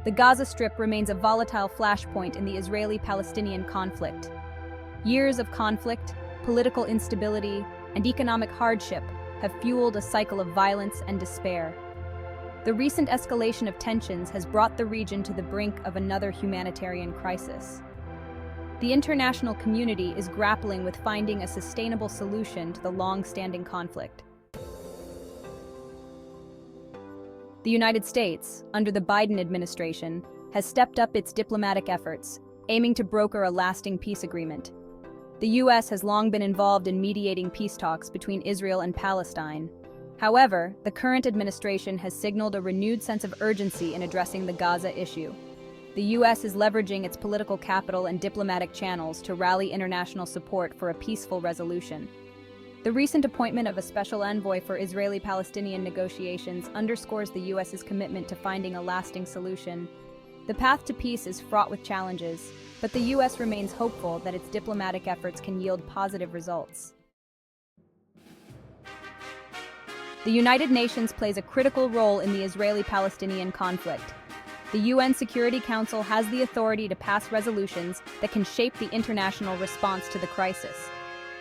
The Gaza Strip remains a volatile flashpoint in the Israeli-Palestinian conflict. Years of conflict, political instability, and economic hardship have fueled a cycle of violence and despair. The recent escalation of tensions has brought the region to the brink of another humanitarian crisis. The international community is grappling with finding a sustainable solution to the long-standing conflict. The United States, under the Biden administration, has stepped up its diplomatic efforts, aiming to broker a lasting peace agreement. The U.S. has long been involved in mediating peace talks between Israel and Palestine. However, the current administration has signaled a renewed sense of urgency in addressing the Gaza issue. The U.S. is leveraging its political capital and diplomatic channels to rally international support for a peaceful resolution. The recent appointment of a special envoy for Israeli-Palestinian negotiations underscores the U.S.'s commitment to finding a lasting solution. The path to peace is fraught with challenges, but the U.S. remains hopeful that its diplomatic efforts can yield positive results. The United Nations plays a critical role in the Israeli-Palestinian conflict. The UN Security Council has the authority to pass resolutions that can shape the international response to the crisis.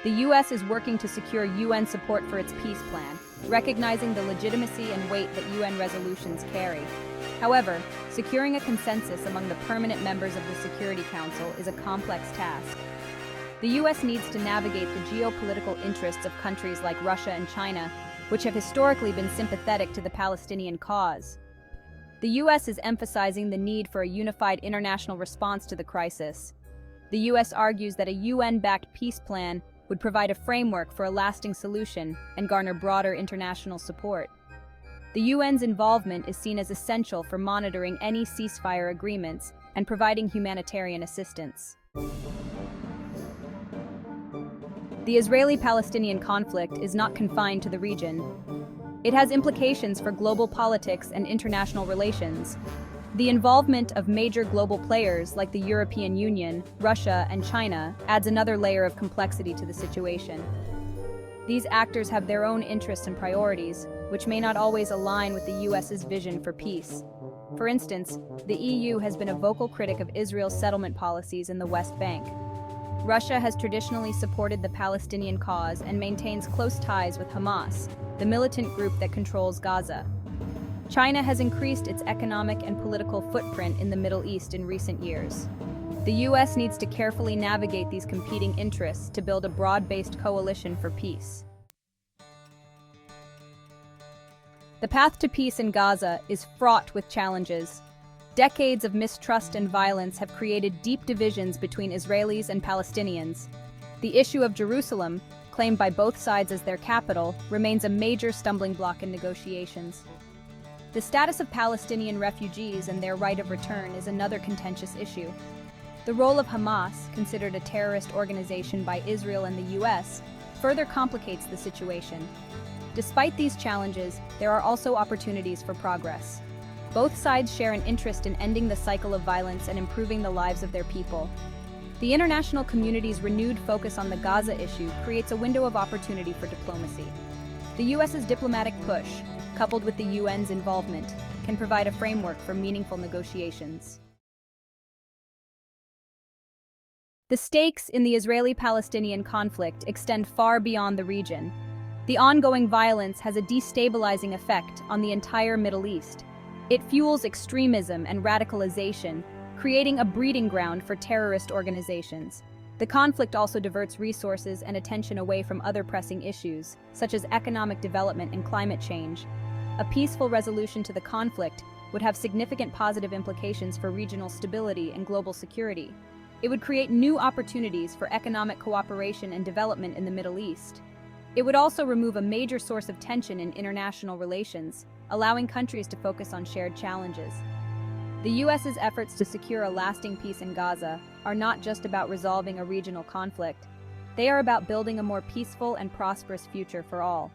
The U.S. is working to secure UN support for its peace plan, recognizing the legitimacy and weight that UN resolutions carry. However, securing a consensus among the permanent members of the Security Council is a complex task. The U.S. needs to navigate the geopolitical interests of countries like Russia and China, which have historically been sympathetic to the Palestinian cause. The U.S. is emphasizing the need for a unified international response to the crisis. The U.S. argues that a UN-backed peace plan would provide a framework for a lasting solution and garner broader international support. The UN's involvement is seen as essential for monitoring any ceasefire agreements and providing humanitarian assistance. The Israeli-Palestinian conflict is not confined to the region. It has implications for global politics and international relations. The involvement of major global players like the European Union, Russia, and China adds another layer of complexity to the situation. These actors have their own interests and priorities, which may not always align with the US's vision for peace. For instance, the EU has been a vocal critic of Israel's settlement policies in the West Bank. Russia has traditionally supported the Palestinian cause and maintains close ties with Hamas, the militant group that controls Gaza. China has increased its economic and political footprint in the Middle East in recent years. The U.S. needs to carefully navigate these competing interests to build a broad-based coalition for peace. The path to peace in Gaza is fraught with challenges. Decades of mistrust and violence have created deep divisions between Israelis and Palestinians. The issue of Jerusalem, claimed by both sides as their capital, remains a major stumbling block in negotiations. The status of Palestinian refugees and their right of return is another contentious issue. The role of Hamas, considered a terrorist organization by Israel and the U.S., further complicates the situation. Despite these challenges, there are also opportunities for progress. Both sides share an interest in ending the cycle of violence and improving the lives of their people. The international community's renewed focus on the Gaza issue creates a window of opportunity for diplomacy. The U.S.'s diplomatic push, coupled with the UN's involvement, can provide a framework for meaningful negotiations. The stakes in the Israeli-Palestinian conflict extend far beyond the region. The ongoing violence has a destabilizing effect on the entire Middle East. It fuels extremism and radicalization, creating a breeding ground for terrorist organizations. The conflict also diverts resources and attention away from other pressing issues, such as economic development and climate change. A peaceful resolution to the conflict would have significant positive implications for regional stability and global security. It would create new opportunities for economic cooperation and development in the Middle East. It would also remove a major source of tension in international relations, allowing countries to focus on shared challenges. The U.S.'s efforts to secure a lasting peace in Gaza are not just about resolving a regional conflict. They are about building a more peaceful and prosperous future for all.